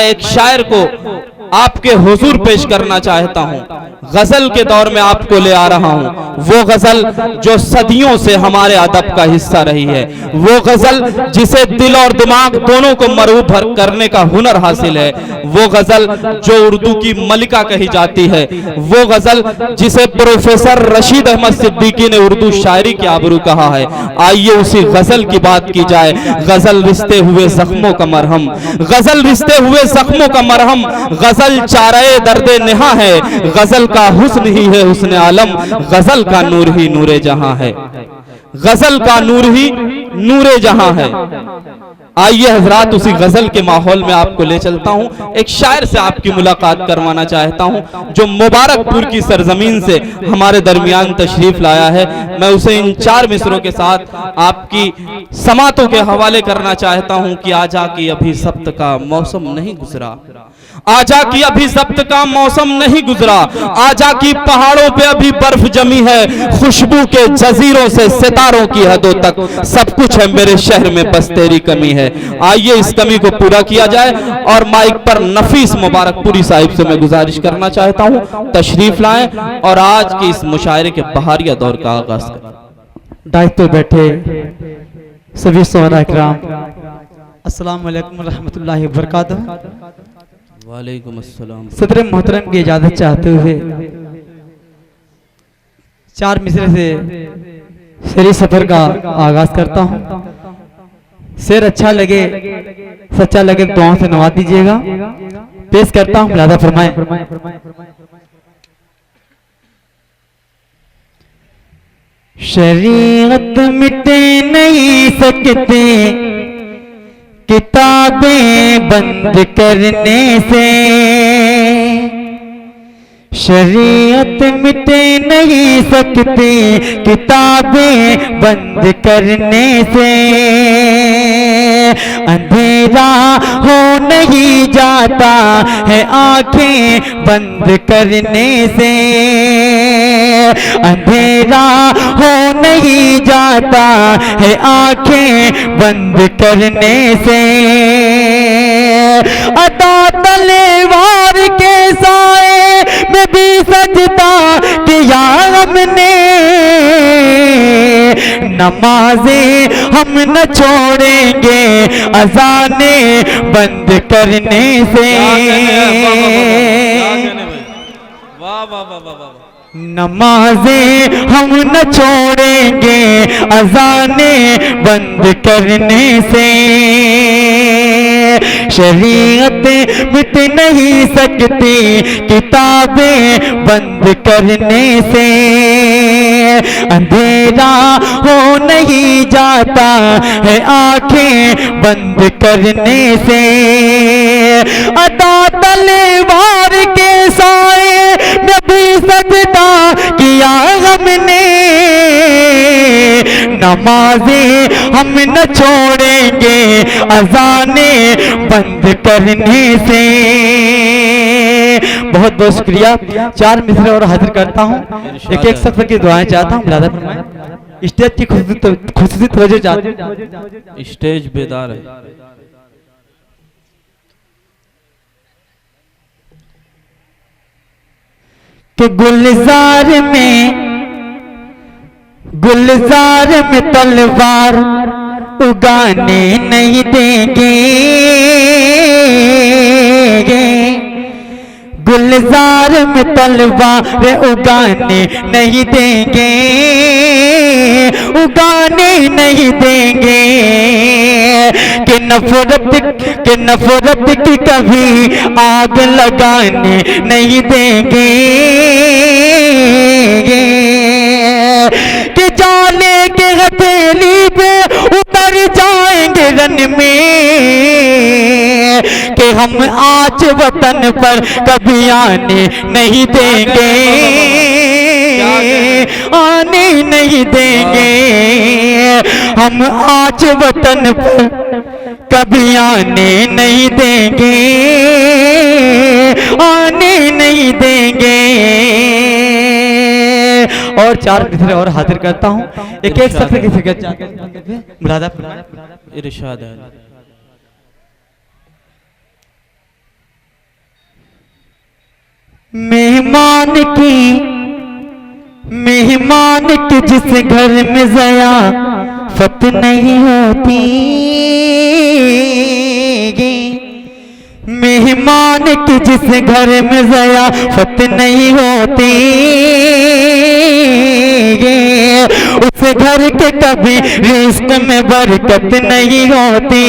एक शायर को आपके हुजूर पेश करना चाहता हूं। गजल के दौर में आपको ले आ रहा हूं, वो गजल जो सदियों से हमारे अदब का हिस्सा रही है, वो गजल जिसे दिल और दिमाग दोनों को मरूब करने का हुनर हासिल है, वो गजल जो उर्दू की मलिका कही जाती है, वो गजल जिसे प्रोफेसर रशीद अहमद सिद्दीकी ने उर्दू शायरी की आबरू कहा है। आइए उसी गजल की बात की जाए। गजल रिश्ते हुए जख्मों का मरहम, गजल रिश्ते हुए जख्मों का मरहम, गजल चारे दर्दे नेहा है, गजल का हुस्न ही है हुस्न आलम, गजल का नूर ही नूरे जहां है, गजल का नूर ही नूरे जहां है। आइए हजरात उसी गजल के माहौल में आपको ले चलता हूं। एक शायर से आपकी मुलाकात करवाना चाहता हूं जो मुबारकपुर की सरजमीन से हमारे दरमियान तशरीफ लाया है। मैं उसे इन 4 मिसरों के साथ आपकी समातों के हवाले करना चाहता हूं कि आजा की अभी सब्त का मौसम नहीं गुजरा, आजा की अभी सब्त का मौसम नहीं गुजरा, आजा की पहाड़ों पे अभी बर्फ जमी है, खुशबू के जजीरों से सितारों की हदों तक सब कुछ है मेरे शहर में, बस तेरी कमी है। आइए इस कमी को पूरा किया जाए और माइक पर नफीस मुबारकपुरी साहिब से मैं गुजारिश करना चाहता हूं तशरीफ लाएं और आज के इस मुशायरे के बहारिया दौर का आगाज करें। दायित्व बैठे सभी सोहरा इकराम, अस्सलाम वालेकुम रहमतुल्लाहि व बरकातहू। वालेकुम अस्सलाम। सदर मोहतरम की इजाजत चाहते हुए 4 मिसरे से शेरी सफर का आगाज करता हूँ। शेर अच्छा लगे सच्चा लगे दुआओं से नवाज दीजिएगा। पेश करता हूँ, मुलादा फरमाएं। शरीयत मिटे नहीं सकते किताबें बंद करने से, शरीयत मिटे नहीं सकती किताबें बंद करने से, अंधेरा हो नहीं जाता है आंखें बंद करने से, अंधेरा हो नहीं जाता है आंखें बंद करने से, अता तलवार के साए में भी सजदा किया हमने, नमाजें हम न छोड़ेंगे अज़ाने बंद करने से, नमाजें हम न छोड़ेंगे अज़ाने बंद करने से, शरीयत मिट नहीं सकती किताबें बंद करने से, अंधेरा हो नहीं जाता है आंखें बंद करने से, अता तलवार के साए में भी सजदा किया हमने, नमाजें हम न छोड़ेंगे अज़ाने बंद करने से। बहुत बहुत शुक्रिया। 4 मिसरे और हाजिर करता हूँ। एक एक सफर की दुआएं चाहता हूँ। मुलादा फरमाएं। स्टेज की खुशूसी तवज्जो चाहता हूँ। स्टेज बेदार है। कि गुलजार में तलवार उगाने नहीं देंगे, गुलजार में तलवार उगाने नहीं देंगे, उगाने नहीं देंगे, कि नफरत की कभी आग लगाने नहीं देंगे, कि जाने के हथेली पे उतर जाएंगे रन में, कि हम आज वतन पर कभी आने नहीं देंगे, आने नहीं देंगे, हम आज वतन पर कभी आने नहीं देंगे, आने नहीं देंगे। और 4 मिसरे और हाजिर करता हूँ। एक एक सफर की फिक्र मुलादा इरशाद है। मेहमान की जिस घर में ज़याफ़त नहीं होती, मेहमान की जिस घर में ज़याफ़त नहीं होती, उस घर के कभी रिज़्क़ में बरकत नहीं होती,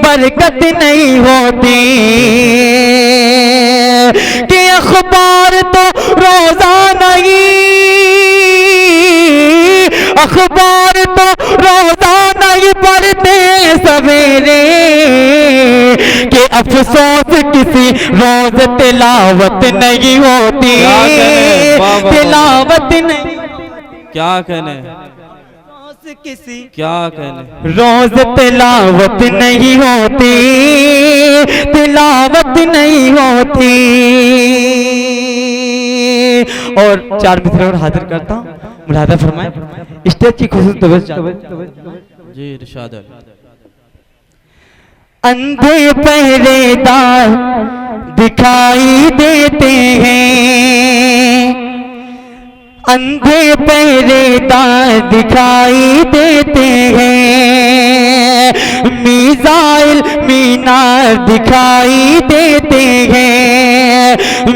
बरकत नहीं होती। कि अखबार तो रोज़ाना ही, अखबार तो रोज़ाना ही पढ़ते सवेरे, कि अफसोस किसी रोज तिलावत नहीं होती, तिलावत नहीं। क्या कहने, किसी क्या कहने, रोज तिलावत नहीं होती, तिलावत नहीं होती। और 4 मित्र और हाजिर करता हूँ, मुलाहजा फरमाएं स्टेज की खुशबू तो जी इरशाद है। अंधे पहरेदार दिखाई देते हैं, अंधे पहरेदार दिखाई देते हैं, मिसाइल मीनार दिखाई देते हैं,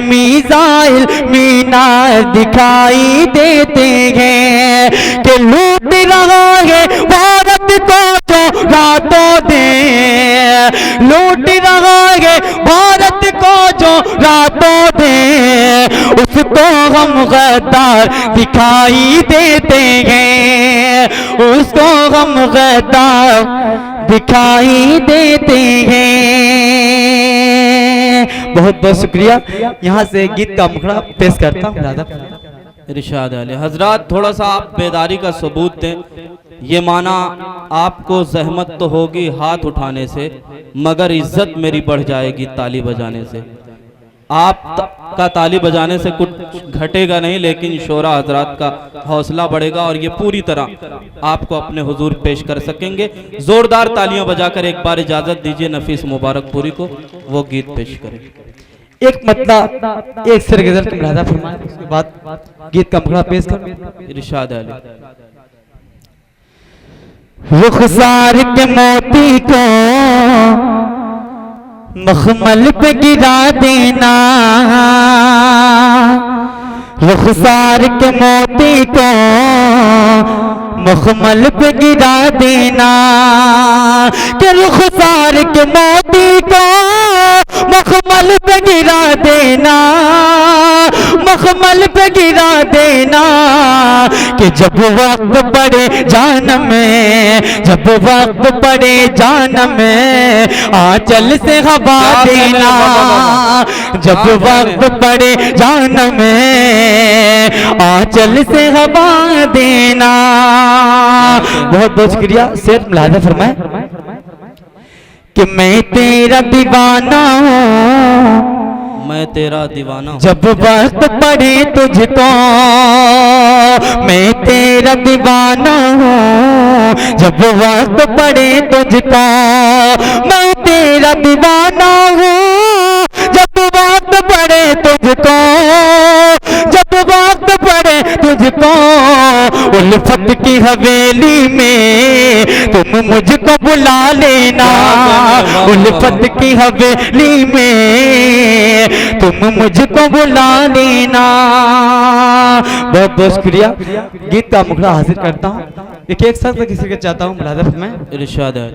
मिसाइल मीनार दिखाई देते हैं। कि लूट रहा है भारत को जो रातों दिन, लूट रहा है भारत को जो रातों दिन, उसको हम गद्दार दिखाई देते हैं, उसको हम गद्दार दिखाई देते हैं। बहुत बहुत शुक्रिया। यहाँ से गीत का मुखड़ा पेश करता हूँ। इरशाद अली हजरात, थोड़ा सा आप बेदारी का सबूत दें। ये माना आपको जहमत तो होगी हाथ उठाने से, मगर इज्जत मेरी बढ़ जाएगी ताली बजाने से। का ताली बजाने से कुछ घटेगा नहीं, लेकिन शोरा हजरात का हौसला बढ़ेगा और ये पूरी तरह आपको अपने हुजूर पेश कर सकेंगे। जोरदार तालियां बजाकर एक बार इजाजत दीजिए नफीस मुबारकपुरी को, वो गीत पेश करें। एक मतलब एक सिर गजल की मुलाहजा फरमाएं, उसके बाद गीत का मुखड़ा पेश कर। इरशाद अली। रुखसार के मोती को मखमल पे गिरा देना, रुखसार के मोती को मखमल पे गिरा देना, कि रुखसार के मोती को मखमल पे गिरा देना, मखमल पे गिरा देना। कि जब वक्त पड़े जान में, जब वक्त पड़े जान में, आंचल से हवा देना, जब वक्त पड़े जान में, आंचल से हवा देना। बहुत बहुत शुक्रिया। शेर मुलाहजा फरमाए कि मैं तेरा दीवाना हूँ, मैं तेरा दीवाना हूँ, जब वक्त पड़े तुझको, मैं तेरा दीवाना हूँ, जब वक्त पड़े तुझको, मैं तेरा दीवाना हूँ, जब वक्त पड़े तुझको, जब वक्त पड़े तुझको। उल्फत की हवेली में तुम मुझको बुला लेना, उल्फत की हवेली में तुम मुझको बुला लेना। बहुत बहुत शुक्रिया। गीत का मुखड़ा हासिल करता हूँ। एक एक साथ किसी के चाहता हूँ मुलाहजा फरमाएं। इरशाद है।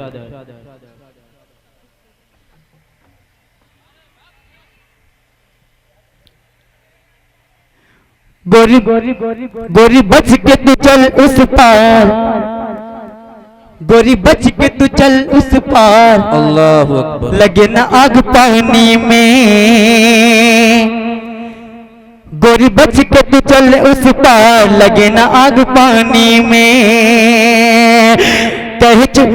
गोरी गोरी बच के तू चल उस पार, गोरी बच के तू चल उस पार, अल्लाहु अकबर। लगे ना आग पानी में, गोरी बच के तू चल उस पार, लगे ना आग पानी में। कहे चुप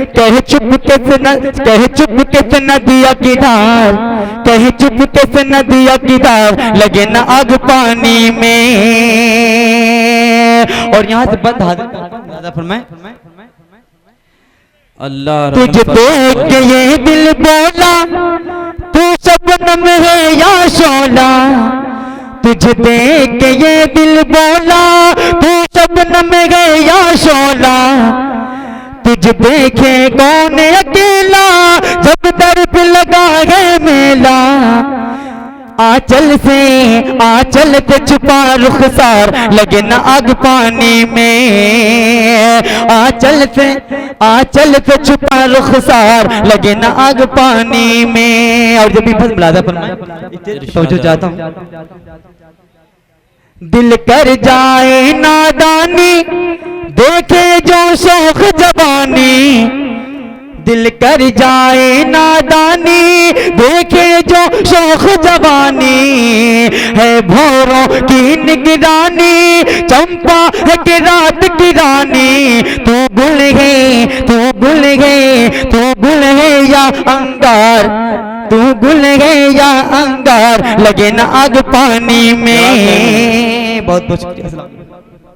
कैसे नदिया की धार, कहे चुप कैसे नदिया की धार, लगे ना आग पानी में। और यहाँ से बंद हाजिर फरमाएं। अल्लाह तुझे देख के ये दिल बोला, तू शबनम है या शोला, तुझ देख के ये दिल बोला तू शबनम है या शोला, तुझ देखे कौन अकेला जब दर पे लगा है मेला। आंचल से छुपा रुखसार लगे न आग पानी में, आंचल से छुपा रुखसार लगे न आग पानी में। और जब भी बस मुलाजा फरमाए तो जो चाहता हूं, दिल कर जाए नादानी देखे जो शौक जवानी, दिल कर जाए नादानी देखे जो शौक जवानी। है भौरों की निगरानी चंपा है कि रात की रानी, तू गुल है तू गुल है तू गुल है या अंगार, तू गुल है या अंगार लगे न आग पानी में। बहुत बहुत शुक्रिया।